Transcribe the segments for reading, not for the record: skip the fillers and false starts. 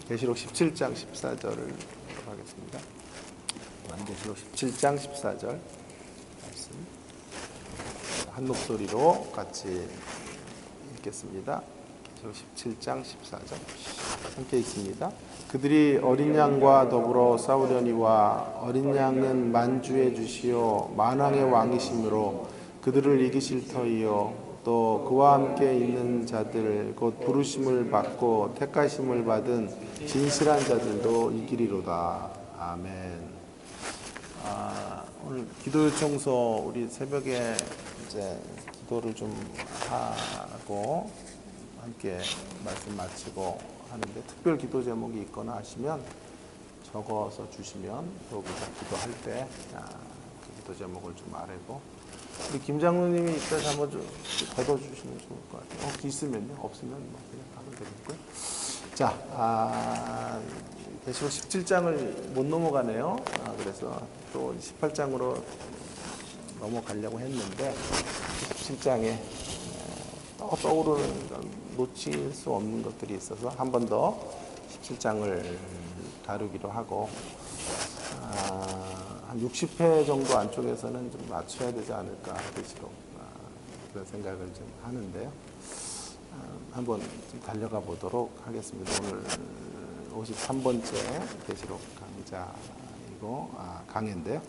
계시록 17장 14절을 하겠습니다. 계시록 17장 14절 말씀 한 목소리로 같이 읽겠습니다. 계시록 17장 14절 함께 읽습니다. 그들이 어린 양과 더불어 싸우려니와 어린 양은 만주의 주시요 만왕의 왕이심으로 그들을 이기실 터이요 또 그와 함께 있는 자들 곧 부르심을 받고 택하심을 받은 진실한 자들도 이기리로다. 아멘. 오늘 기도 요청서 우리 새벽에 이제 기도를 좀 하고 함께 말씀 마치고 하는데 특별 기도 제목이 있거나 하시면 적어서 주시면 또 기도할 때 그 기도 제목을 좀 말하고 우리 김 장로님이 이따 한번 좀 받아주시면 좋을 것 같아요. 혹시 있으면요. 없으면 뭐 그냥 하면 되겠고요. 자, 계시록 17장을 못 넘어가네요. 그래서 또 18장으로 넘어가려고 했는데 17장에 떠오르는 놓칠 수 없는 것들이 있어서 한 번 더 17장을 다루기로 하고 한 60회 정도 안쪽에서는 좀 맞춰야 되지 않을까 계시록 그런 생각을 좀 하는데요. 한번 좀 달려가 보도록 하겠습니다. 오늘 53번째 계시록 강해인데요.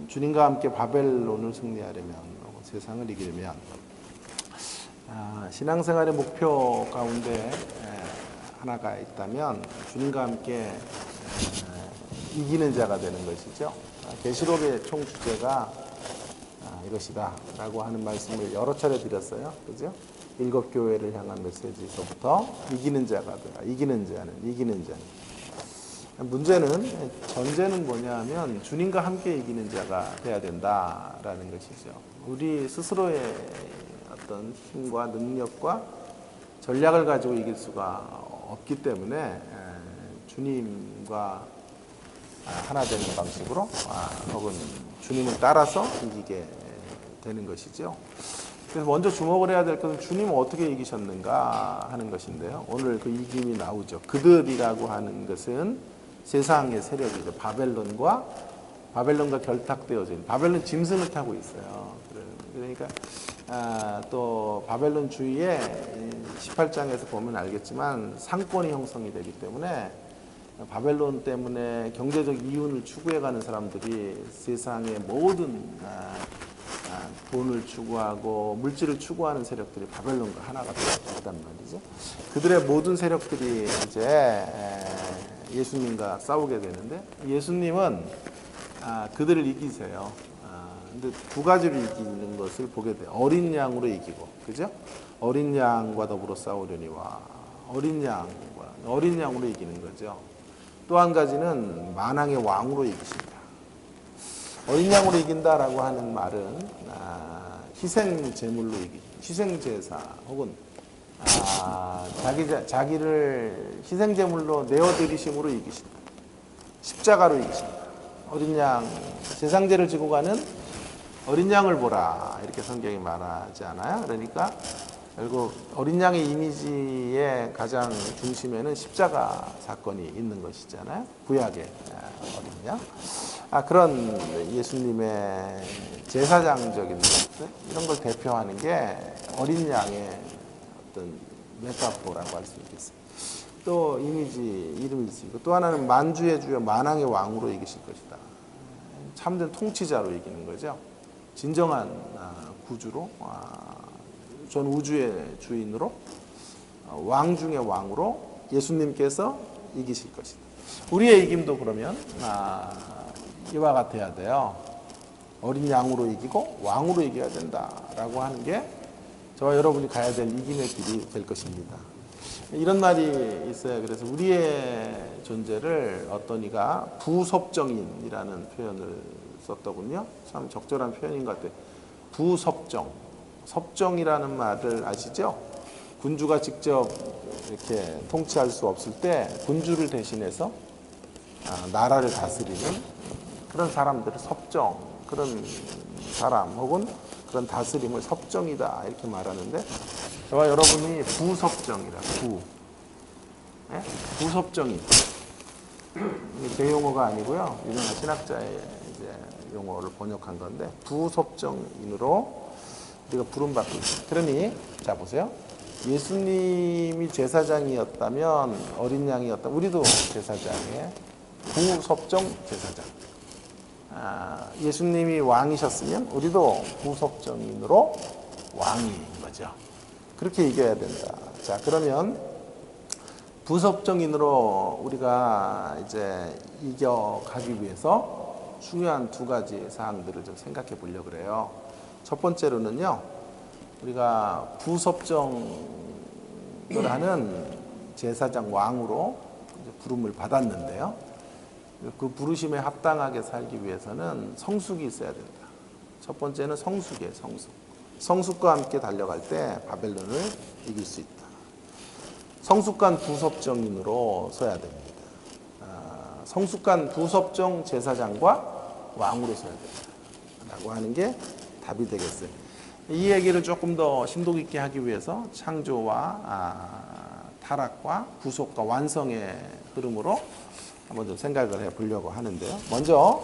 주님과 함께 바벨론을 승리하려면 세상을 이기려면 신앙생활의 목표 가운데 하나가 있다면 주님과 함께 이기는 자가 되는 것이죠. 계시록의 총 주제가 이것이다 라고 하는 말씀을 여러 차례 드렸어요. 그죠? 7교회를 향한 메시지에서부터 이기는 자가 되라. 이기는 자는. 문제는, 전제는 뭐냐 하면 주님과 함께 이기는 자가 돼야 된다라는 것이죠. 우리 스스로의 어떤 힘과 능력과 전략을 가지고 이길 수가 없기 때문에 주님과 하나 되는 방식으로 혹은 주님을 따라서 이기게 되는 것이죠. 그래서 먼저 주목을 해야 될 것은 주님은 어떻게 이기셨는가 하는 것인데요. 오늘 그 이김이 나오죠. 그들이라고 하는 것은 세상의 세력이죠. 바벨론과 결탁되어져 있는 바벨론 짐승을 타고 있어요. 그러니까 또 바벨론 주위에 18장에서 보면 알겠지만 상권이 형성이 되기 때문에 바벨론 때문에 경제적 이윤을 추구해가는 사람들이 세상의 모든 돈을 추구하고 물질을 추구하는 세력들이 바벨론과 하나가 되었단 말이죠. 그들의 모든 세력들이 이제 예수님과 싸우게 되는데 예수님은 그들을 이기세요. 근데 두 가지로 이기는 것을 보게 돼요. 어린 양으로 이기고, 그죠? 어린 양과 더불어 싸우려니와 어린 양으로 이기는 거죠. 또 한 가지는 만왕의 왕으로 이기십니다. 어린 양으로 이긴다라고 하는 말은 희생 제물로 희생 제사 혹은 자기를 희생 제물로 내어드리심으로 이기신다. 십자가로 이기십니다. 어린 양 제상제를 지고 가는 어린 양을 보라 이렇게 성경이 말하지 않아요? 그러니까 결국 어린 양의 이미지의 가장 중심에는 십자가 사건이 있는 것이잖아요. 구약의 어린 양. 그런 예수님의 제사장적인 것들, 이런 걸 대표하는 게 어린 양의 어떤 메타포라고 할 수 있겠습니다. 또 이름이 있습니다. 또 하나는 만주의 주여 만왕의 왕으로 이기실 것이다. 참된 통치자로 이기는 거죠. 진정한 구주로, 전 우주의 주인으로, 왕 중의 왕으로 예수님께서 이기실 것이다. 우리의 이김도 그러면 이와 같아야 돼요. 어린 양으로 이기고 왕으로 이겨야 된다라고 하는 게 저와 여러분이 가야 될 이김의 길이 될 것입니다. 이런 말이 있어요. 그래서 우리의 존재를 어떤 이가 부섭정인이라는 표현을 썼더군요. 참 적절한 표현인 것 같아요. 부섭정. 섭정이라는 말을 아시죠? 군주가 직접 이렇게 통치할 수 없을 때 군주를 대신해서 나라를 다스리는 그런 사람들을 섭정, 그런 사람 혹은 그런 다스림을 섭정이다 이렇게 말하는데 저와 여러분이 부섭정이라 예? 부섭정인. 이게 제 용어가 아니고요. 유명한 신학자의 이제 용어를 번역한 건데 부섭정인으로 우리가 부름받고 있습니다. 그러니 자 보세요. 예수님이 제사장이었다면 어린 양이었다. 우리도 제사장의 부섭정 제사장. 예수님이 왕이셨으면 우리도 부섭정인으로 왕인 거죠. 그렇게 이겨야 된다. 자, 그러면 부섭정인으로 우리가 이제 이겨가기 위해서 중요한 두 가지 사항들을 좀 생각해 보려고 그래요. 첫 번째로는요, 우리가 부섭정을 하는 제사장 왕으로 부름을 받았는데요. 그 부르심에 합당하게 살기 위해서는 성숙이 있어야 된다. 첫 번째는 성숙이에요, 성숙. 성숙과 함께 달려갈 때 바벨론을 이길 수 있다. 성숙한 부섭정인으로 서야 됩니다. 성숙한 부섭정 제사장과 왕으로 서야 된다. 라고 하는 게 답이 되겠어요. 이 얘기를 조금 더 심도 깊게 하기 위해서 창조와 타락과 구속과 완성의 흐름으로 한번 좀 생각을 해보려고 하는데요. 먼저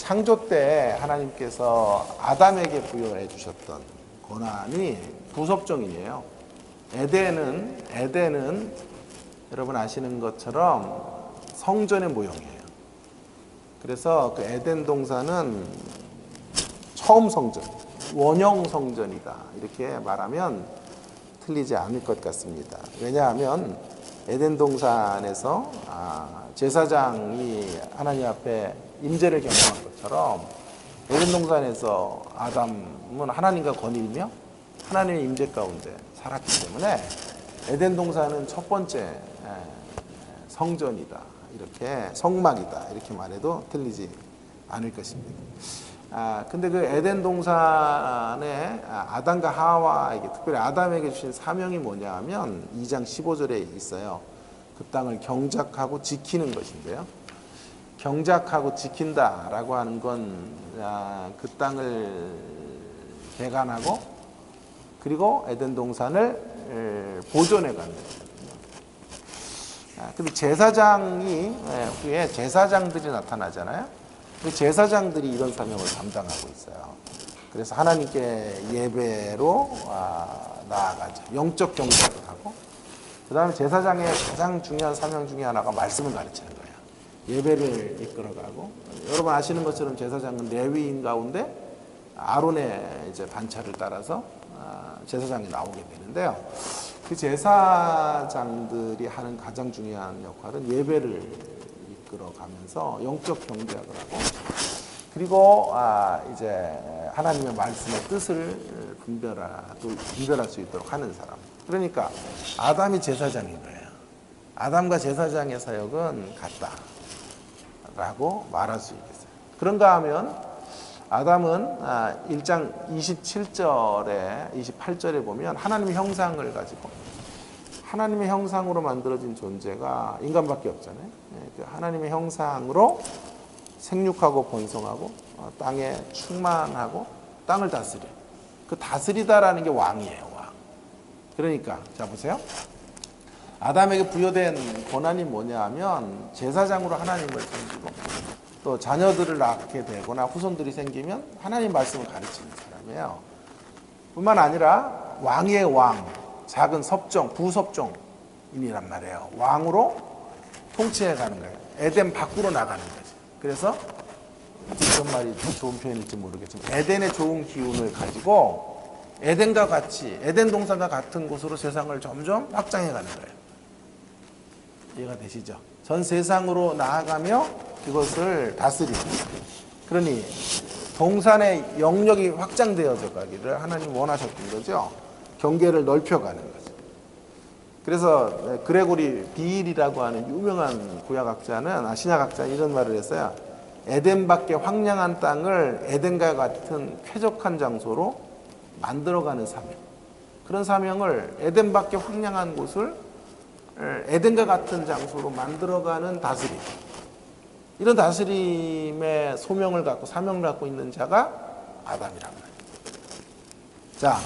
창조 때 하나님께서 아담에게 부여해 주셨던 고난이 부섭정인이에요. 에덴은 여러분 아시는 것처럼 성전의 모형이에요. 그래서 그 에덴 동산은 처음 성전, 원형 성전이다. 이렇게 말하면 틀리지 않을 것 같습니다. 왜냐하면 에덴 동산에서 제사장이 하나님 앞에 임재를 경험한 것처럼 에덴 동산에서 아담은 하나님과 거닐며 하나님의 임재 가운데 살았기 때문에 에덴 동산은 첫 번째 성전이다. 이렇게 성막이다. 이렇게 말해도 틀리지 않을 것입니다. 근데 그 에덴 동산에 아담과 하와에게, 특별히 아담에게 주신 사명이 뭐냐 하면 2장 15절에 있어요. 그 땅을 경작하고 지키는 것인데요. 경작하고 지킨다라고 하는 건 그 땅을 개간하고 그리고 에덴 동산을 보존해 가는 거거든요. 근데 제사장이 후에 제사장들이 나타나잖아요. 그 제사장들이 이런 사명을 담당하고 있어요. 그래서 하나님께 예배로 나아가죠. 영적 경작을 하고, 그 다음에 제사장의 가장 중요한 사명 중에 하나가 말씀을 가르치는 거예요. 예배를 이끌어가고, 여러분 아시는 것처럼 제사장은 레위인 가운데 아론의 이제 반차를 따라서 제사장이 나오게 되는데요. 그 제사장들이 하는 가장 중요한 역할은 예배를 이끌어가면서 영적 경작을 하고, 그리고 이제 하나님의 말씀의 뜻을 분별할 수 있도록 하는 사람. 그러니까 아담이 제사장인 거예요. 아담과 제사장의 사역은 같다라고 말할 수 있겠어요. 그런가 하면 아담은 1장 27절에 28절에 보면 하나님의 형상을 가지고, 하나님의 형상으로 만들어진 존재가 인간밖에 없잖아요. 하나님의 형상으로 생육하고 번성하고 땅에 충만하고 땅을 다스려. 그 다스리다라는 게 왕이에요, 왕. 그러니까 자 보세요. 아담에게 부여된 권한이 뭐냐 하면 제사장으로 하나님을 섬기고, 또 자녀들을 낳게 되거나 후손들이 생기면 하나님 말씀을 가르치는 사람이에요. 뿐만 아니라 왕의 왕, 작은 섭정, 부섭정인이란 말이에요. 왕으로 통치해 가는 거예요. 에덴 밖으로 나가는 거죠. 그래서 이런 말이 좋은 표현일지 모르겠지만 에덴의 좋은 기운을 가지고 에덴과 같이, 에덴 동산과 같은 곳으로 세상을 점점 확장해 가는 거예요. 이해가 되시죠? 전 세상으로 나아가며 그것을 다스리는. 그러니 동산의 영역이 확장되어져 가기를 하나님 원하셨던 거죠. 경계를 넓혀가는 거죠. 그래서 그레고리 비일이라고 하는 유명한 구약학자는, 신약학자는 이런 말을 했어요. 에덴 밖의 황량한 땅을 에덴과 같은 쾌적한 장소로 만들어가는 사명. 그런 사명을, 에덴 밖의 황량한 곳을 에덴과 같은 장소로 만들어가는 다스림. 이런 다스림의 소명을 갖고, 사명을 갖고 있는 자가 아담이란 말이에요. 자,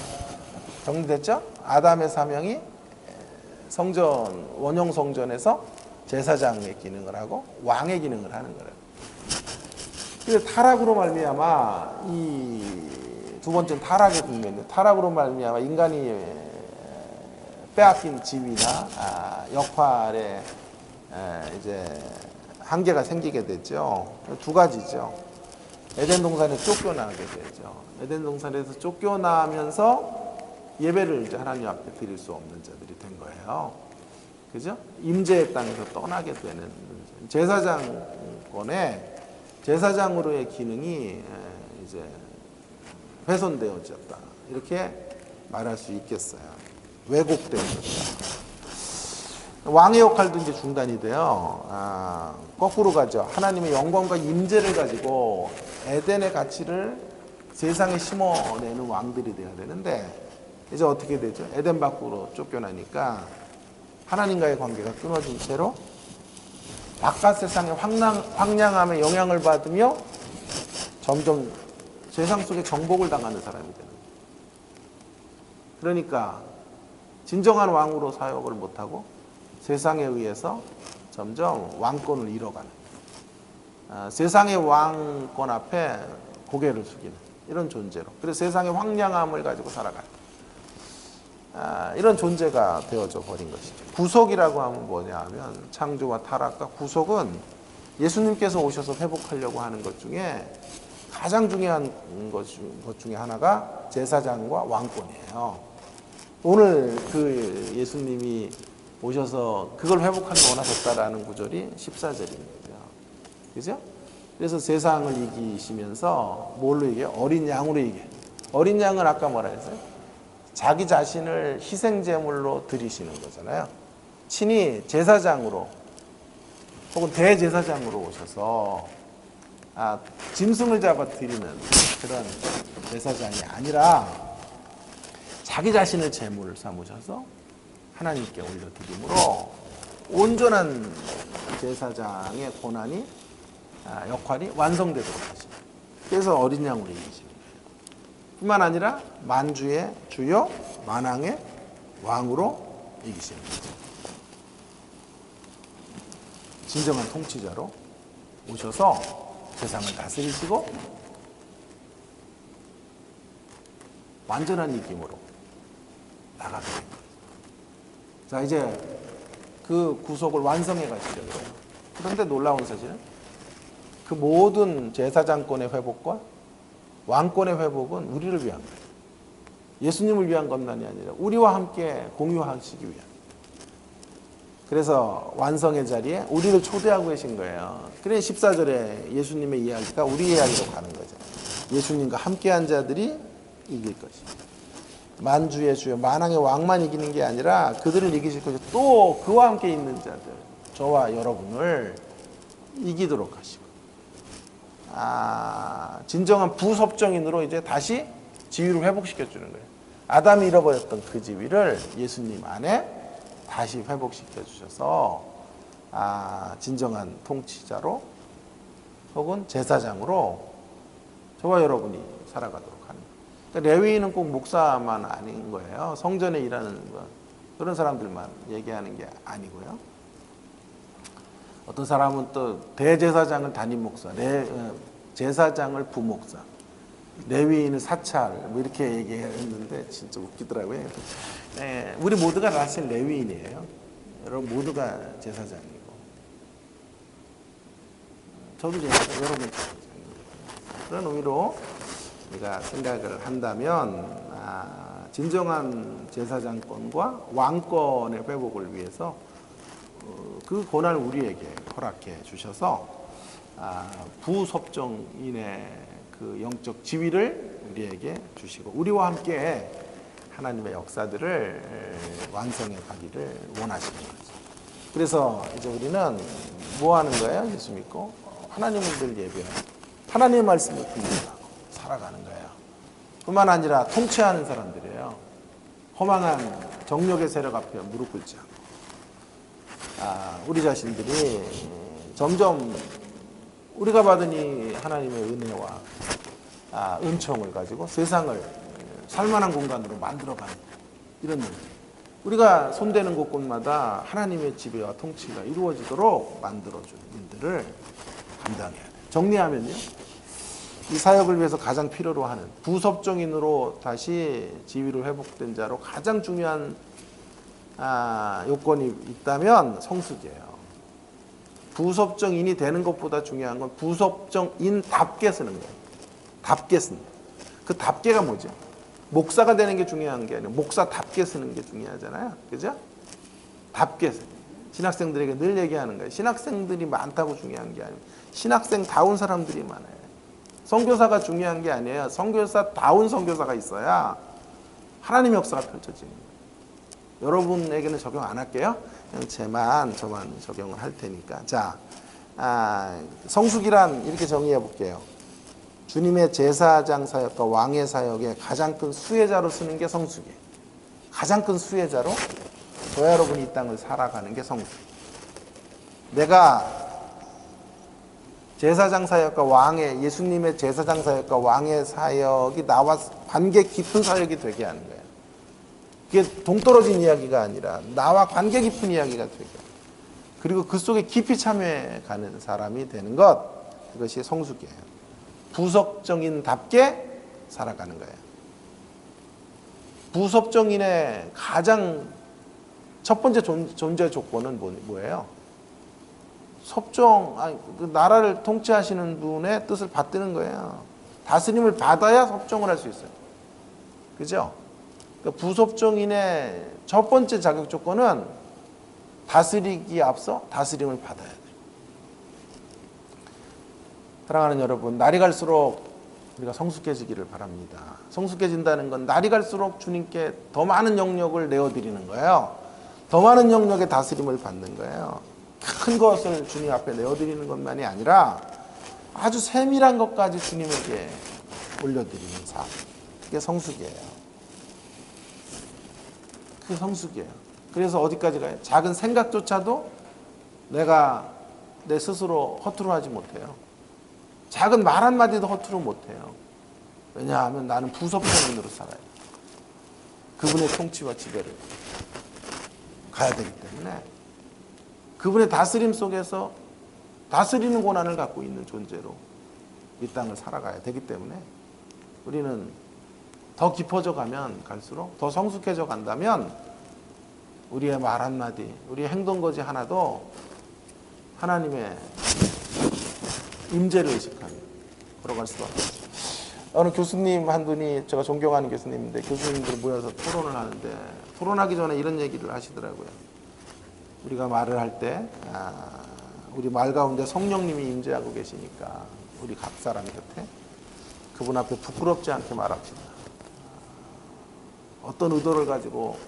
정리됐죠? 아담의 사명이 성전, 원형 성전에서 제사장의 기능을 하고 왕의 기능을 하는 거예요. 그래서 타락으로 말미암아 이 두 번째는 타락의 국면인데, 타락으로 말미암아 인간이 빼앗긴 지위나 역할에 이제 한계가 생기게 됐죠. 두 가지죠. 에덴 동산에서 쫓겨나게 되죠. 에덴 동산에서 쫓겨나면서 예배를 이제 하나님 앞에 드릴 수 없는 자들이 된 거예요. 그죠? 임재의 땅에서 떠나게 되는 제사장권의 제사장으로의 기능이 이제 훼손되어졌다. 이렇게 말할 수 있겠어요. 왜곡되어졌다. 왕의 역할도 이제 중단이 돼요. 거꾸로 가죠. 하나님의 영광과 임재를 가지고 에덴의 가치를 세상에 심어내는 왕들이 되어야 되는데, 이제 어떻게 되죠? 에덴 밖으로 쫓겨나니까 하나님과의 관계가 끊어진 채로 바깥 세상의 황량함에 영향을 받으며 점점 세상 속에 정복을 당하는 사람이 되는 거예요. 그러니까 진정한 왕으로 사역을 못하고 세상에 의해서 점점 왕권을 잃어가는, 세상의 왕권 앞에 고개를 숙이는 이런 존재로, 그래서 세상의 황량함을 가지고 살아가는 이런 존재가 되어져 버린 것이죠. 구속이라고 하면 뭐냐 하면, 창조와 타락과 구속은 예수님께서 오셔서 회복하려고 하는 것 중에 가장 중요한 것 중에 하나가 제사장과 왕권이에요. 오늘 그 예수님이 오셔서 그걸 회복하기 원하셨다라는 구절이 14절입니다. 그죠? 그래서 세상을 이기시면서 뭘로 이겨요? 어린 양으로 이겨요. 어린 양은 아까 뭐라 했어요? 자기 자신을 희생제물로 드리시는 거잖아요. 친히 제사장으로 혹은 대제사장으로 오셔서 짐승을 잡아 드리는 그런 제사장이 아니라 자기 자신을 제물을 삼으셔서 하나님께 올려드림으로 온전한 제사장의 권한이, 역할이 완성되도록 하십니다. 그래서 어린 양으로 이기시는 거예요. 뿐만 아니라 만주의 주요, 만왕의 왕으로 이기시는 거죠. 진정한 통치자로 오셔서 세상을 다스리시고 완전한 이김으로 나가게 된 거예요. 자, 이제 그 구속을 완성해 가시려고 해요. 그런데 놀라운 사실은 그 모든 제사장권의 회복과 왕권의 회복은 우리를 위한 거예요. 예수님을 위한 것만이 아니라 우리와 함께 공유하시기 위한. 그래서 완성의 자리에 우리를 초대하고 계신 거예요. 그래 14절에 예수님의 이야기가 우리 이야기로 가는 거죠. 예수님과 함께한 자들이 이길 것입니다. 만주의 주요, 만왕의 왕만 이기는 게 아니라 그들을 이기실 것이고 또 그와 함께 있는 자들, 저와 여러분을 이기도록 하시고, 진정한 부섭정인으로 이제 다시 지위를 회복시켜 주는 거예요. 아담이 잃어버렸던 그 지위를 예수님 안에 다시 회복시켜 주셔서 진정한 통치자로 혹은 제사장으로 저와 여러분이 살아가도록 하는 거예요. 그러니까 레위인은 꼭 목사만 아닌 거예요. 성전에 일하는 그런 사람들만 얘기하는 게 아니고요. 어떤 사람은 또 대제사장을 담임 목사, 제사장을 부목사, 레위인을 사찰 뭐 이렇게 얘기했는데 진짜 웃기더라고요. 우리 모두가 사실 레위인이에요. 여러분 모두가 제사장이고, 저도 제사장, 여러분 제사장입니다. 그런 의미로 우리가 생각을 한다면 진정한 제사장권과 왕권의 회복을 위해서 그 권한을 우리에게 허락해 주셔서 부섭정인의 그 영적 지위를 우리에게 주시고 우리와 함께 하나님의 역사들을 완성해 가기를 원하시는 거죠. 그래서 이제 우리는 뭐 하는 거예요? 예수 믿고 하나님을 늘 예배하고 하나님의 말씀을 분별하고 살아가는 거예요. 뿐만 아니라 통치하는 사람들이에요. 허망한 정욕의 세력 앞에 무릎 꿇지 않고 우리 자신들이 점점 우리가 받은 이 하나님의 은혜와 은총을 가지고 세상을 살만한 공간으로 만들어가는 이런 일. 우리가 손대는 곳곳마다 하나님의 지배와 통치가 이루어지도록 만들어주는 일들을 감당해야 돼요. 정리하면요, 이 사역을 위해서 가장 필요로 하는 부섭정인으로 다시 지위를 회복된 자로 가장 중요한 요건이 있다면 성숙이에요. 부섭정인이 되는 것보다 중요한 건 부섭정인답게 쓰는 거예요. 답게 쓴다. 그 답게가 뭐죠? 목사가 되는 게 중요한 게 아니라 목사답게 쓰는 게 중요하잖아요. 그죠? 답게 쓰는. 신학생들에게 늘 얘기하는 거예요. 신학생들이 많다고 중요한 게 아니에요. 신학생다운 사람들이 많아요. 선교사가 중요한 게 아니에요. 선교사다운 선교사가 있어야 하나님의 역사가 펼쳐지는 거예요. 여러분에게는 적용 안 할게요. 그냥 저만 적용을 할 테니까. 자, 성숙이란 이렇게 정의해 볼게요. 주님의 제사장 사역과 왕의 사역의 가장 큰 수혜자로 쓰는 게 성숙이에요. 가장 큰 수혜자로 저와 여러분이 이 땅을 살아가는 게 성숙. 내가 제사장 사역과 왕의, 예수님의 제사장 사역과 왕의 사역이 나와 관계 깊은 사역이 되게 하는 거예요. 그게 동떨어진 이야기가 아니라 나와 관계 깊은 이야기가 되게. 그리고 그 속에 깊이 참여해 가는 사람이 되는 것, 이것이 성숙이에요. 부섭정인답게 살아가는 거예요. 부섭정인의 가장 첫 번째 존재 조건은 뭐예요? 그 나라를 통치하시는 분의 뜻을 받드는 거예요. 다스림을 받아야 섭정을 할 수 있어요. 그죠? 그러니까 부섭정인의 첫 번째 자격 조건은 다스리기에 앞서 다스림을 받아야 돼요. 사랑하는 여러분, 날이 갈수록 우리가 성숙해지기를 바랍니다. 성숙해진다는 건 날이 갈수록 주님께 더 많은 영역을 내어드리는 거예요. 더 많은 영역의 다스림을 받는 거예요. 큰 것을 주님 앞에 내어드리는 것만이 아니라 아주 세밀한 것까지 주님에게 올려드리는 삶. 그게 성숙이에요. 그게 성숙이에요. 그래서 어디까지 가요? 작은 생각조차도 내가 내 스스로 허투루 하지 못해요. 작은 말 한마디도 허투루 못해요. 왜냐하면 나는 부섭정인으로 살아요. 그분의 통치와 지배를 가야 되기 때문에 그분의 다스림 속에서 다스리는 고난을 갖고 있는 존재로 이 땅을 살아가야 되기 때문에 우리는 더 깊어져 가면 갈수록 더 성숙해져 간다면 우리의 말 한마디, 우리의 행동거지 하나도 하나님의 임재를 의식하며 걸어갈 수밖에 없어요. 어느 교수님 한 분이, 제가 존경하는 교수님인데, 교수님들 모여서 토론을 하는데 토론하기 전에 이런 얘기를 하시더라고요. 우리가 말을 할 때 우리 말 가운데 성령님이 임재하고 계시니까 우리 각 사람 곁에 그분 앞에 부끄럽지 않게 말합시다. 어떤 의도를 가지고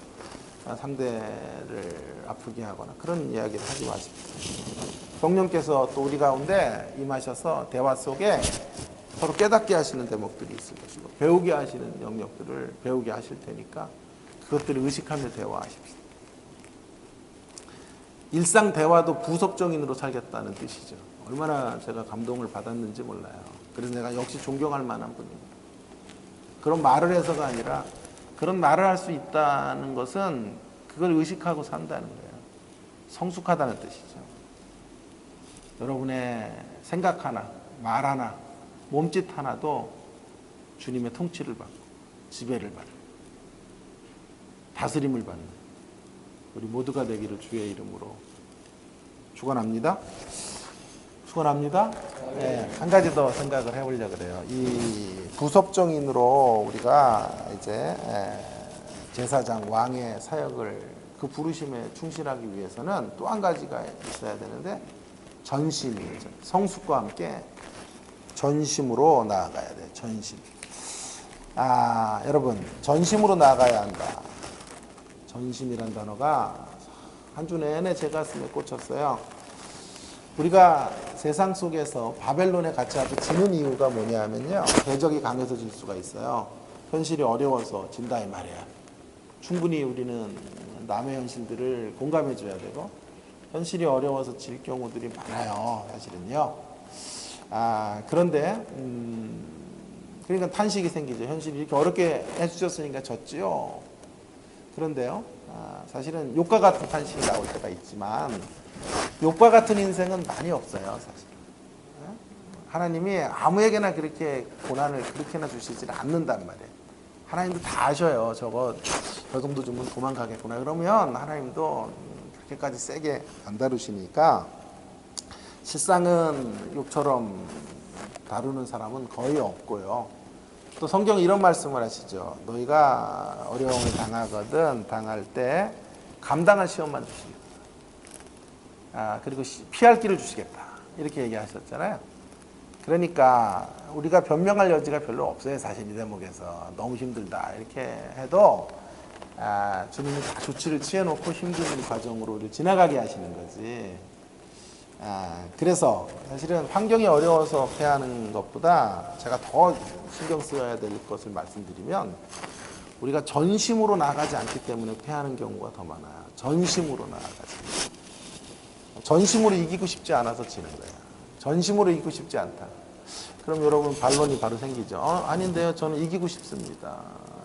상대를 아프게 하거나 그런 이야기를 하지 마십시오. 성령께서 또 우리 가운데 임하셔서 대화 속에 서로 깨닫게 하시는 대목들이 있을 것이고 배우게 하시는 영역들을 배우게 하실 테니까 그것들을 의식하며 대화하십시오. 일상 대화도 부섭정인으로 살겠다는 뜻이죠. 얼마나 제가 감동을 받았는지 몰라요. 그래서 내가 역시 존경할 만한 분입니다. 그런 말을 해서가 아니라 그런 말을 할 수 있다는 것은 그걸 의식하고 산다는 거예요. 성숙하다는 뜻이죠. 여러분의 생각 하나, 말 하나, 몸짓 하나도 주님의 통치를 받고 지배를 받는, 다스림을 받는 우리 모두가 되기를 주의 이름으로 축원합니다. 축원합니다. 네, 한 가지 더 생각을 해보려고 그래요. 이 부섭정인으로 우리가 이제 제사장, 왕의 사역을 그 부르심에 충실하기 위해서는 또 한 가지가 있어야 되는데 전심이죠. 성숙과 함께 전심으로 나아가야 돼요. 전심. 여러분, 전심으로 나아가야 한다. 전심이란 단어가 한 주 내내 제 가슴에 꽂혔어요. 우리가 세상 속에서 바벨론에 갇혀서 지는 이유가 뭐냐 하면요, 대적이 강해서 질 수가 있어요. 현실이 어려워서 진다 이 말이야. 충분히 우리는 남의 현실들을 공감해 줘야 되고 현실이 어려워서 질 경우들이 많아요. 사실은요. 그런데 그러니까 탄식이 생기죠. 현실이 이렇게 어렵게 해주셨으니까 졌지요. 그런데요, 사실은 욕과 같은 탄식이 나올 때가 있지만 욕과 같은 인생은 많이 없어요. 사실. 하나님이 아무에게나 그렇게 고난을 그렇게나 주시지는 않는단 말이에요. 하나님도 다 아셔요. 저 정도 주면 도망가겠구나. 그러면 하나님도 그렇게까지 세게 안 다루시니까 실상은 욕처럼 다루는 사람은 거의 없고요. 또 성경에 이런 말씀을 하시죠. 너희가 어려움을 당할 때 감당할 시험만 주시겠다. 그리고 피할 길을 주시겠다. 이렇게 얘기하셨잖아요. 그러니까 우리가 변명할 여지가 별로 없어요. 사실 이 대목에서 너무 힘들다 이렇게 해도 주님이 다 조치를 취해놓고 힘든 과정으로 우리를 지나가게 하시는 거지. 그래서 사실은 환경이 어려워서 패하는 것보다 제가 더 신경 써야 될 것을 말씀드리면 우리가 전심으로 나가지 않기 때문에 패하는 경우가 더 많아요. 전심으로 나아가지. 전심으로 이기고 싶지 않아서 지는 거예요. 전심으로 이기고 싶지 않다. 그럼 여러분 반론이 바로 생기죠. 아닌데요. 저는 이기고 싶습니다.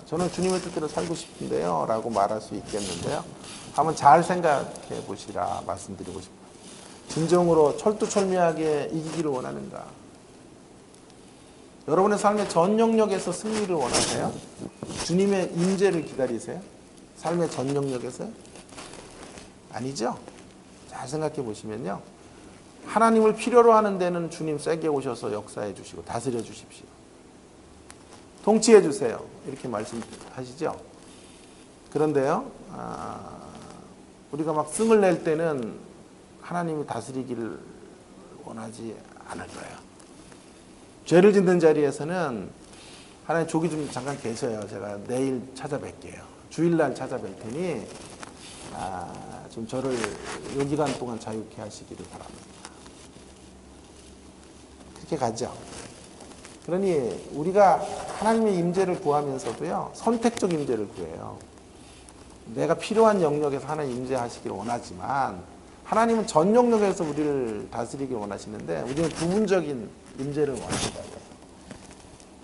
저는 주님의 뜻대로 살고 싶은데요. 라고 말할 수 있겠는데요. 한번 잘 생각해 보시라 말씀드리고 싶어요. 진정으로 철두철미하게 이기기를 원하는가? 여러분의 삶의 전 영역에서 승리를 원하세요? 주님의 임재를 기다리세요? 삶의 전 영역에서요? 아니죠? 잘 생각해 보시면요. 하나님을 필요로 하는 데는 주님 세게 오셔서 역사해 주시고 다스려 주십시오. 통치해 주세요. 이렇게 말씀하시죠. 그런데요. 우리가 막 승을 낼 때는 하나님이 다스리기를 원하지 않을 거예요. 죄를 짓는 자리에서는 하나님 조기 좀 잠깐 계셔요. 제가 내일 찾아뵐게요. 주일날 찾아뵐 테니 좀 저를 요 기간 동안 자유케 하시기를 바랍니다. 그렇게 가죠. 그러니 우리가 하나님의 임재를 구하면서도요. 선택적 임재를 구해요. 내가 필요한 영역에서 하나님 임재하시기를 원하지만 하나님은 전 영역에서 우리를 다스리길 원하시는데 우리는 부분적인 임재를 원하신다.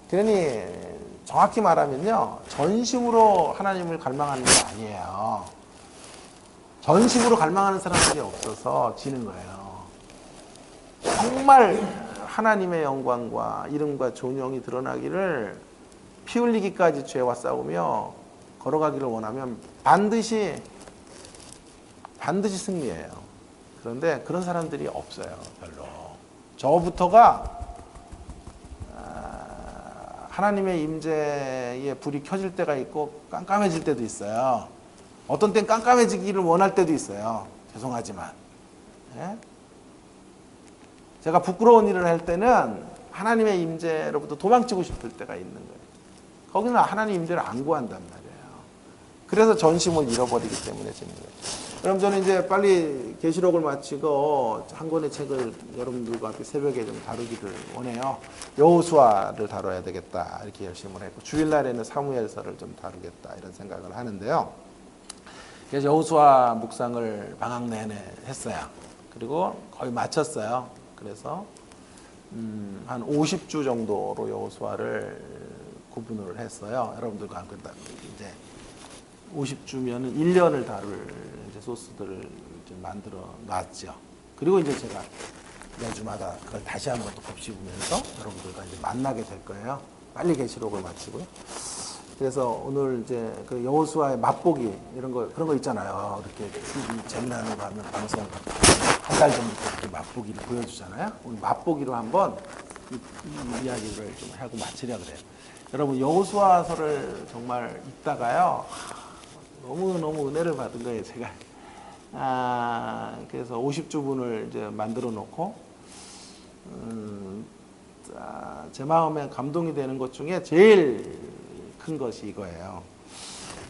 그러니 정확히 말하면요. 전심으로 하나님을 갈망하는 게 아니에요. 전심으로 갈망하는 사람들이 없어서 지는 거예요. 정말 하나님의 영광과 이름과 존영이 드러나기를 피 흘리기까지 죄와 싸우며 걸어가기를 원하면 반드시 승리해요. 그런데 그런 사람들이 없어요. 별로. 저부터가 하나님의 임재에 불이 켜질 때가 있고 깜깜해질 때도 있어요. 어떤 땐 깜깜해지기를 원할 때도 있어요. 죄송하지만. 예? 제가 부끄러운 일을 할 때는 하나님의 임재로부터 도망치고 싶을 때가 있는 거예요. 거기는 하나님 임재를 안 구한단 말이에요. 그래서 전심을 잃어버리기 때문에 지는 거예요. 그럼 저는 이제 빨리 계시록을 마치고 한 권의 책을 여러분들과 함께 새벽에 좀 다루기를 원해요. 여호수아를 다뤄야 되겠다 이렇게 결심을 했고 주일날에는 사무엘서를 좀 다루겠다 이런 생각을 하는데요. 그래서 여호수아 묵상을 방학 내내 했어요. 그리고 거의 마쳤어요. 그래서 한 50주 정도로 여호수아를 구분을 했어요. 여러분들과 함께 이제 50주면은 1년을 다룰 이제 소스들을 좀 만들어 놨죠. 그리고 이제 제가 매주마다 그걸 다시 한번 또 곱씹으면서 여러분들과 이제 만나게 될 거예요. 빨리 계시록을 마치고요. 그래서 오늘 이제 그 여호수아의 맛보기 이런 거 그런 거 있잖아요. 이렇게 재미나는 거 하면 방송 한 달 전부터 이렇게 맛보기를 보여주잖아요. 오늘 맛보기로 한번 이 이야기를 좀 하고 마치려 그래요. 여러분 여호수아서를 정말 읽다가요. 너무 은혜를 받은 거예요, 제가. 그래서 50주분을 이제 만들어 놓고, 제 마음에 감동이 되는 것 중에 제일 큰 것이 이거예요.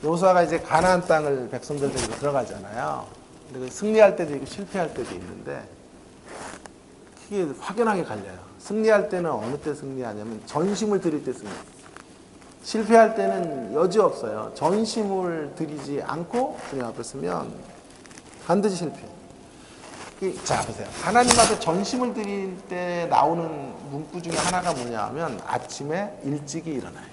여호수아가 이제 가나안 땅을 백성들 데리고 들어가잖아요. 근데 승리할 때도 있고 실패할 때도 있는데, 크게 확연하게 갈려요. 승리할 때는 어느 때 승리하냐면 전심을 들일 때 승리. 실패할 때는 여지 없어요. 전심을 들이지 않고 주님 앞에 서면 반드시 실패해요. 자, 보세요. 하나님 앞에 전심을 드릴 때 나오는 문구 중에 하나가 뭐냐 하면 아침에 일찍이 일어나요.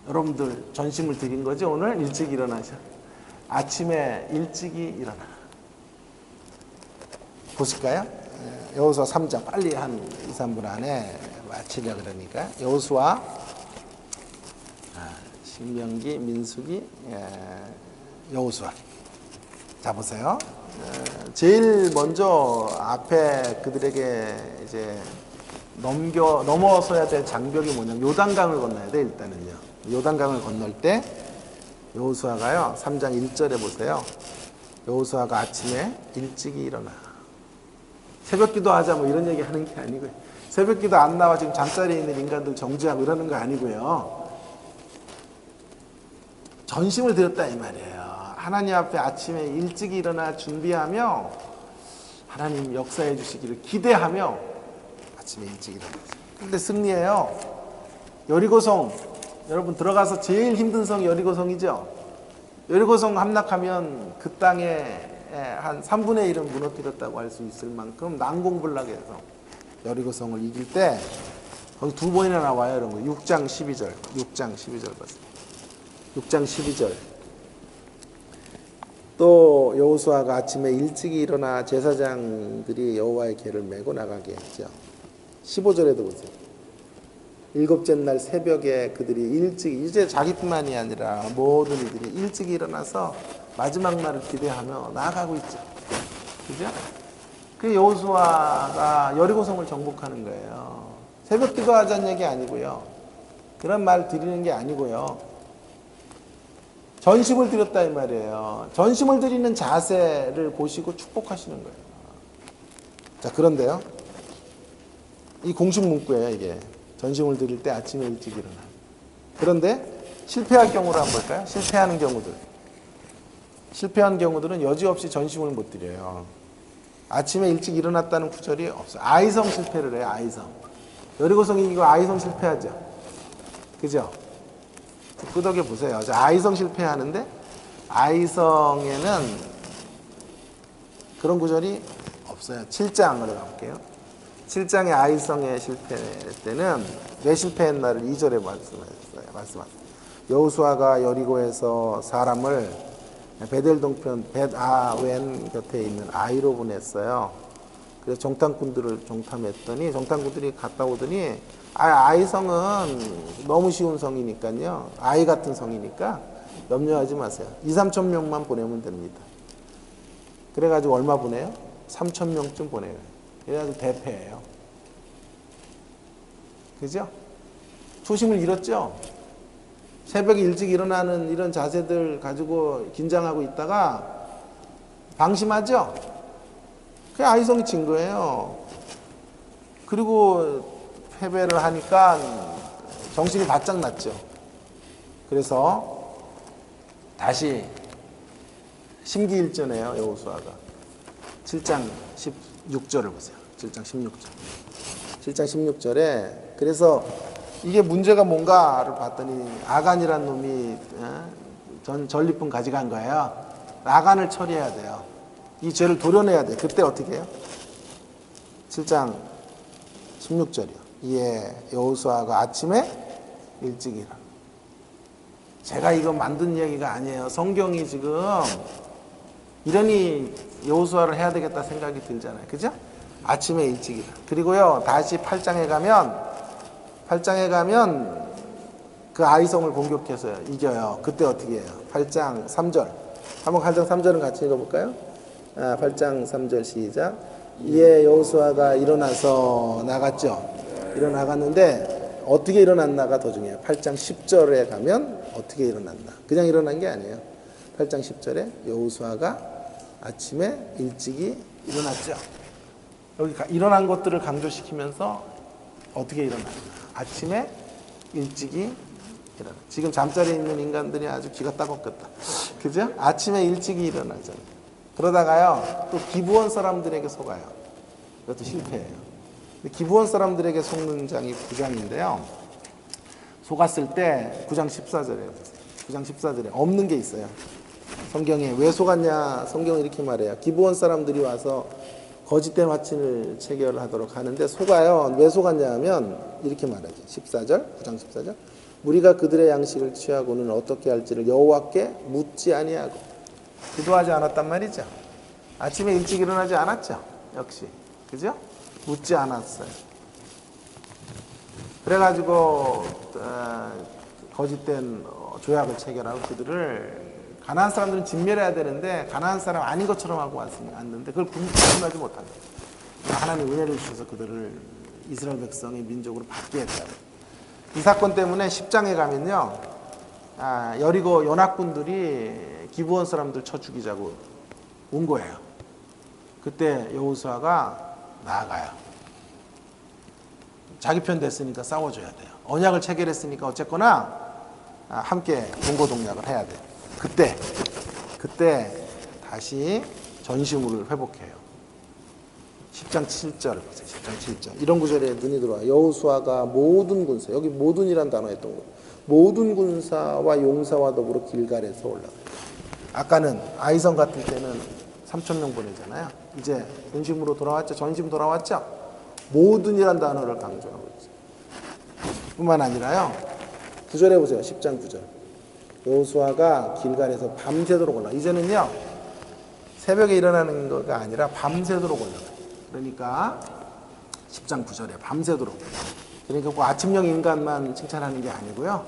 여러분들 전심을 드린 거지 오늘 일찍 일어나셔. 아침에 일찍이 일어나. 보실까요? 여호수아 3장 빨리 한 2, 3분 안에 마치려 그러니까 여호수아, 신명기, 민수기, 여호수아. 자 보세요. 제일 먼저 앞에 그들에게 이제 넘어서야 될 장벽이 뭐냐면 요단강을 건너야 돼. 일단은요. 요단강을 건널 때 여호수아가요 3장 1절에 보세요. 여호수아가 아침에 일찍이 일어나. 새벽기도 하자 뭐 이런 얘기 하는 게 아니고요. 새벽기도 안 나와 지금 잠자리에 있는 인간들 정지하고 이러는 거 아니고요. 전심을 드렸다 이 말이에요. 하나님 앞에 아침에 일찍 일어나 준비하며 하나님 역사해 주시기를 기대하며 아침에 일찍 일어났어요. 근데 승리해요. 여리고성, 여러분 들어가서 제일 힘든 성이 여리고성이죠. 여리고성 함락하면 그 땅에 한 3분의 1은 무너뜨렸다고 할 수 있을 만큼 난공불락해서 여리고성을 이길 때 거기 두 번이나 나와요. 이런 거 6장 12절 6장 12절 봤어요. 6장 12절 또 여호수아가 아침에 일찍 일어나 제사장들이 여호와의 궤를 메고 나가게 했죠. 15절에도 보세요. 일곱째 날 새벽에 그들이 일찍, 이제 자기뿐만이 아니라 모든 이들이 일찍 일어나서 마지막 날을 기대하며 나아가고 있죠. 그죠? 그 여호수아가 여리고성을 정복하는 거예요. 새벽 기도하자는 얘기 아니고요. 그런 말 드리는 게 아니고요. 전심을 드렸다 이 말이에요. 전심을 드리는 자세를 보시고 축복하시는 거예요. 자, 그런데요. 이 공식 문구예요, 이게. 전심을 드릴 때 아침에 일찍 일어나. 그런데 실패할 경우를 한번 볼까요? 실패하는 경우들. 실패한 경우들은 여지없이 전심을 못 드려요. 아침에 일찍 일어났다는 구절이 없어요. 아이성 실패를 해요, 아이성. 여리고성이 이거 아이성 실패하죠. 그죠? 끄덕여 보세요. 아이성 실패하는데 아이성에는 그런 구절이 없어요. 7장으로 가볼게요. 7장의 아이성의 실패 때는 왜 실패했나를 2절에 말씀하셨어요. 여호수아가 여리고에서 사람을 베델 동편 벳아웬 곁에 있는 아이로 보냈어요. 그래서 정탐꾼들을 종탐했더니 정탐꾼들이 갔다 오더니 아이성은 너무 쉬운 성이니까요. 아이 같은 성이니까 염려하지 마세요. 2, 3천 명만 보내면 됩니다. 그래가지고 얼마 보내요? 3천 명쯤 보내요. 그래가지고 대패예요. 그죠? 초심을 잃었죠? 새벽에 일찍 일어나는 이런 자세들 가지고 긴장하고 있다가 방심하죠? 그게 아이성이 진 거예요. 그리고 패배를 하니까 정신이 바짝 났죠. 그래서 다시 심기일전해요, 여호수아가. 7장 16절을 보세요. 7장 16절. 7장 16절에 그래서 이게 문제가 뭔가를 봤더니 아간이란 놈이 전리품 가져간 거예요. 아간을 처리해야 돼요. 이 죄를 도려내야 돼. 그때 어떻게 해요? 7장 16절이요. 이에 여호수아가 아침에 일찍 일어나. 제가 이거 만든 이야기가 아니에요. 성경이 지금 이러니 여호수아를 해야 되겠다 생각이 들잖아요. 그죠? 아침에 일찍 일어나. 그리고요 다시 8장에 가면 그 아이성을 공격해서 이겨요. 그때 어떻게 해요? 8장 3절. 한번 8장 3절은 같이 읽어볼까요? 8장 3절 시작. 이에 여호수아가 일어나서 나갔죠. 일어나갔는데 어떻게 일어났나가 더 중요해요. 8장 10절에 가면 어떻게 일어났나. 그냥 일어난 게 아니에요. 8장 10절에 여호수아가 아침에 일찍이 일어났죠. 여기 일어난 것들을 강조시키면서 어떻게 일어났나. 아침에 일찍이 일어나. 지금 잠자리에 있는 인간들이 아주 기가 따갑겠다. 그죠? 아침에 일찍이 일어나잖아요. 그러다가요 또 기브온 사람들에게 속아요. 이것도 실패예요. 기브온 사람들에게 속는 장이 9장인데요. 속았을 때 9장 14절에 9장 14절에 없는 게 있어요. 성경에 왜 속았냐? 성경은 이렇게 말해요. 기브온 사람들이 와서 거짓된 화친을 체결하도록 하는데 속아요. 왜 속았냐 하면 이렇게 말하죠. 14절 9장 14절 무리가 그들의 양식을 취하고는 어떻게 할지를 여호와께 묻지 아니하고 기도하지 않았단 말이죠. 아침에 일찍 일어나지 않았죠. 역시 그죠? 묻지 않았어요. 그래가지고 거짓된 조약을 체결하고 그들을 가나안 사람들은 진멸해야 되는데 가나안 사람 아닌 것처럼 하고 왔는데 그걸 구분하지 못한 거예요. 하나님 은혜를 주셔서 그들을 이스라엘 백성의 민족으로 받게 했다. 이 사건 때문에 10장에 가면요, 여리고 연합군들이 기브온 사람들 쳐 죽이자고 온 거예요. 그때 여호수아가 나아가요. 자기 편 됐으니까 싸워줘야 돼요. 언약을 체결했으니까 어쨌거나 함께 동고동락을 해야 돼요. 그때 다시 전시물을 회복해요. 10장 7절을 보세요. 10장 7절. 이런 구절에 눈이 들어와요. 여호수아가 모든 군사, 여기 모든이란 단어 했던 거. 모든 군사와 용사와 더불어 길갈에서 올라가요. 아까는 아이성 같은 때는 3,000명 보내잖아요. 이제 전심으로 돌아왔죠. 전심 돌아왔죠. 모든이란 단어를 강조하고 있어요. 뿐만 아니라요. 9절에 보세요. 10장 9절. 여호수아가 길갈에서 밤새도록 올라. 이제는요. 새벽에 일어나는 거가 아니라 밤새도록 올라가요. 그러니까 10장 9절에 밤새도록. 그러니까 뭐 아침형 인간만 칭찬하는 게 아니고요.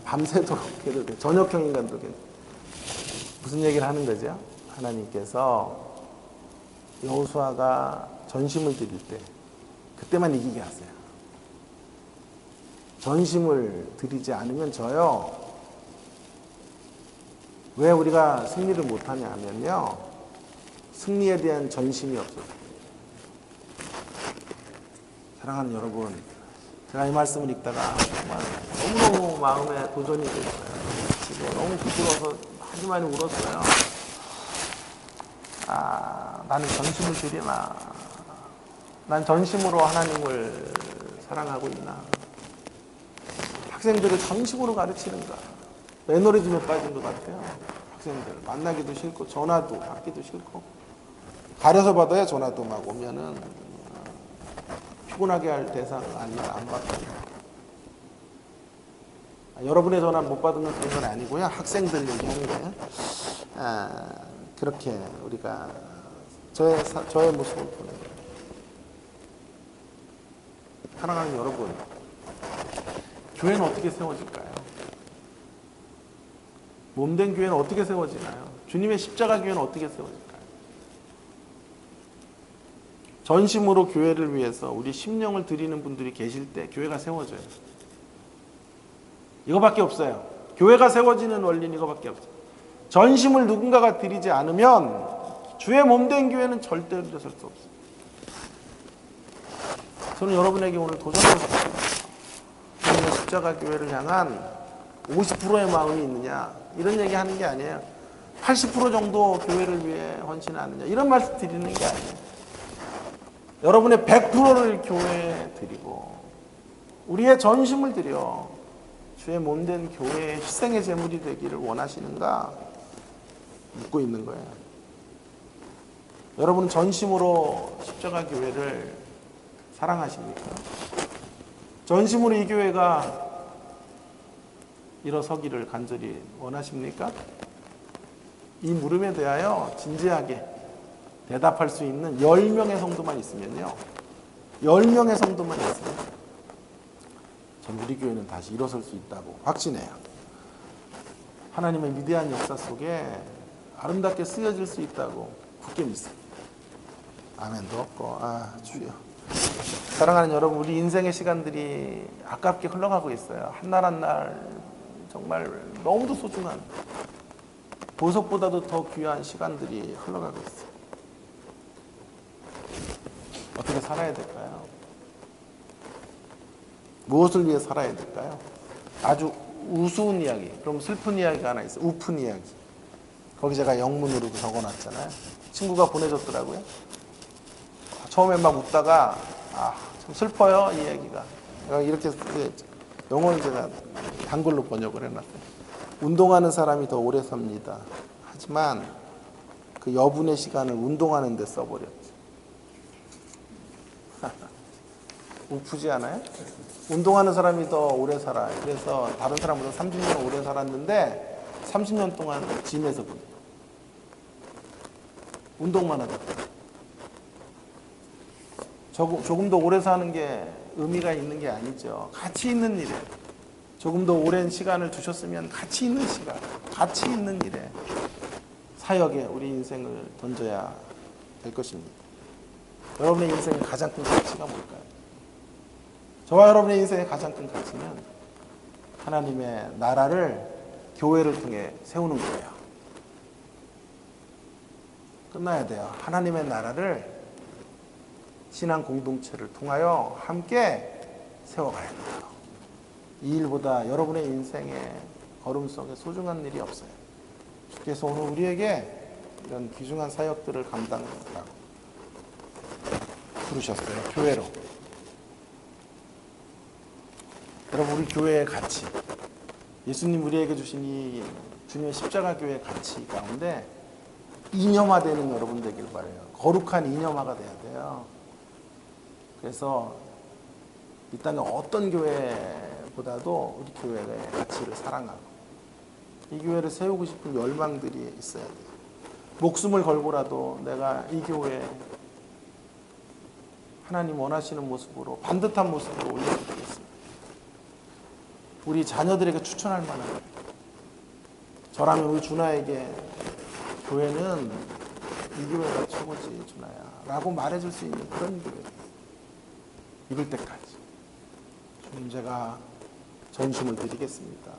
밤새도록 해도 돼요. 저녁형 인간도 무슨 얘기를 하는 거죠? 하나님께서 여호수아가 전심을 드릴 때 그때만 이기게 하세요. 전심을 드리지 않으면 져요. 왜 우리가 승리를 못하냐 하면요. 승리에 대한 전심이 없어요. 사랑하는 여러분, 제가 이 말씀을 읽다가 정말 너무너무 마음에 도전이 됐어요. 지금 너무 부끄러워서 아주 많이 울었어요. 나는 전심을 드리나? 난 전심으로 하나님을 사랑하고 있나? 학생들을 전심으로 가르치는가? 매너리즘에 빠진 것 같아요. 학생들 만나기도 싫고 전화도 받기도 싫고 가려서 받아야 전화도 막 오면은 피곤하게 할 대상 아니라 안 받거든요. 여러분의 전화 못 받으면 그런 건 아니고요. 학생들 얘기하는 거예요. 그렇게 우리가 저의 모습을 보는 거예요. 사랑하는 여러분, 교회는 어떻게 세워질까요? 몸된 교회는 어떻게 세워지나요? 주님의 십자가 교회는 어떻게 세워질까요? 전심으로 교회를 위해서 우리 심령을 드리는 분들이 계실 때 교회가 세워져요. 이거밖에 없어요. 교회가 세워지는 원리는 이거밖에 없어요. 전심을 누군가가 드리지 않으면 주의 몸된 교회는 절대 일어설 수 없어요. 저는 여러분에게 오늘 도전하고 싶습니다. 주님의 십자가 교회를 향한 50%의 마음이 있느냐 이런 얘기 하는 게 아니에요. 80% 정도 교회를 위해 헌신하느냐 이런 말씀 드리는 게 아니에요. 여러분의 100%를 교회에 드리고 우리의 전심을 드려 주의 몸된 교회의 희생의 제물이 되기를 원하시는가 묻고 있는 거예요. 여러분은 전심으로 십자가 교회를 사랑하십니까? 전심으로 이 교회가 일어서기를 간절히 원하십니까? 이 물음에 대하여 진지하게 대답할 수 있는 10명의 성도만 있으면요. 10명의 성도만 있으면 전 우리 교회는 다시 일어설 수 있다고 확신해요. 하나님의 위대한 역사 속에 아름답게 쓰여질 수 있다고 굳게 믿습니다. 아멘도 없고 주여. 사랑하는 여러분, 우리 인생의 시간들이 아깝게 흘러가고 있어요. 한 날 한 날 정말 너무도 소중한 보석보다도 더 귀한 시간들이 흘러가고 있어요. 어떻게 살아야 될까요? 무엇을 위해 살아야 될까요? 아주 우스운 이야기, 그럼 슬픈 이야기가 하나 있어요. 우픈 이야기. 거기 제가 영문으로 적어놨잖아요. 친구가 보내줬더라고요. 처음에 막 웃다가 참 슬퍼요 이 얘기가. 이렇게 영어는 제가 한글로 번역을 해놨어요. 운동하는 사람이 더 오래 삽니다. 하지만 그 여분의 시간을 운동하는 데 써버렸죠. 우프지 않아요? 운동하는 사람이 더 오래 살아요. 그래서 다른 사람보다 30년 오래 살았는데 30년 동안 짐에서 보내요. 운동만 하다. 조금 더 오래 사는 게 의미가 있는 게 아니죠. 가치 있는 일에. 조금 더 오랜 시간을 주셨으면 가치 있는 시간, 가치 있는 일에, 사역에 우리 인생을 던져야 될 것입니다. 여러분의 인생의 가장 큰 가치가 뭘까요? 저와 여러분의 인생의 가장 큰 가치는 하나님의 나라를 교회를 통해 세우는 거예요. 끝나야 돼요. 하나님의 나라를 신앙 공동체를 통하여 함께 세워가야 돼요. 이 일보다 여러분의 인생의 걸음 속에 소중한 일이 없어요. 주께서 오늘 우리에게 이런 귀중한 사역들을 감당하라고 부르셨어요. 교회로. 여러분, 우리 교회의 가치, 예수님 우리에게 주신 이 주님의 십자가 교회의 가치 가운데 이념화되는 여러분 되길 바라요. 거룩한 이념화가 돼야 돼요. 그래서 이 땅의 어떤 교회보다도 우리 교회의 가치를 사랑하고 이 교회를 세우고 싶은 열망들이 있어야 돼요. 목숨을 걸고라도 내가 이 교회에 하나님 원하시는 모습으로, 반듯한 모습으로 올려드리겠습니다. 우리 자녀들에게 추천할 만한 거예요. 저라면 우리 준하에게 교회는 이 교회가 최고지, 준하야 라고 말해줄 수 있는 그런 교회. 이럴 때까지 주님, 제가 전심을 드리겠습니다.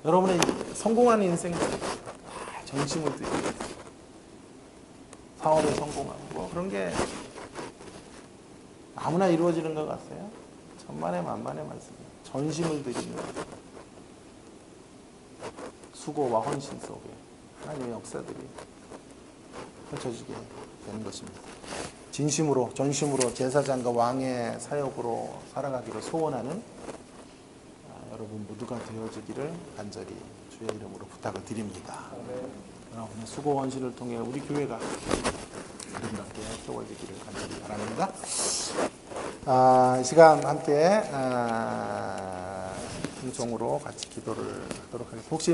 여러분의 성공하는 인생들 다 전심을 드리겠습니다. 사업에 성공하고 뭐 그런 게 아무나 이루어지는 것 같아요? 천만의 만만의 말씀이에요. 전심을 드리는 수고와 헌신 속에 하나님의 역사들이 펼쳐지게 되는 것입니다. 진심으로, 전심으로 제사장과 왕의 사역으로 살아가기를 소원하는 여러분 모두가 되어지기를 간절히 주의 이름으로 부탁을 드립니다. 여러분의 수고 헌신을 통해 우리 교회가 아름답게 세워지기를 간절히 바랍니다. 이 시간 함께 공통으로 같이 기도를 하도록 하겠습니다. 혹시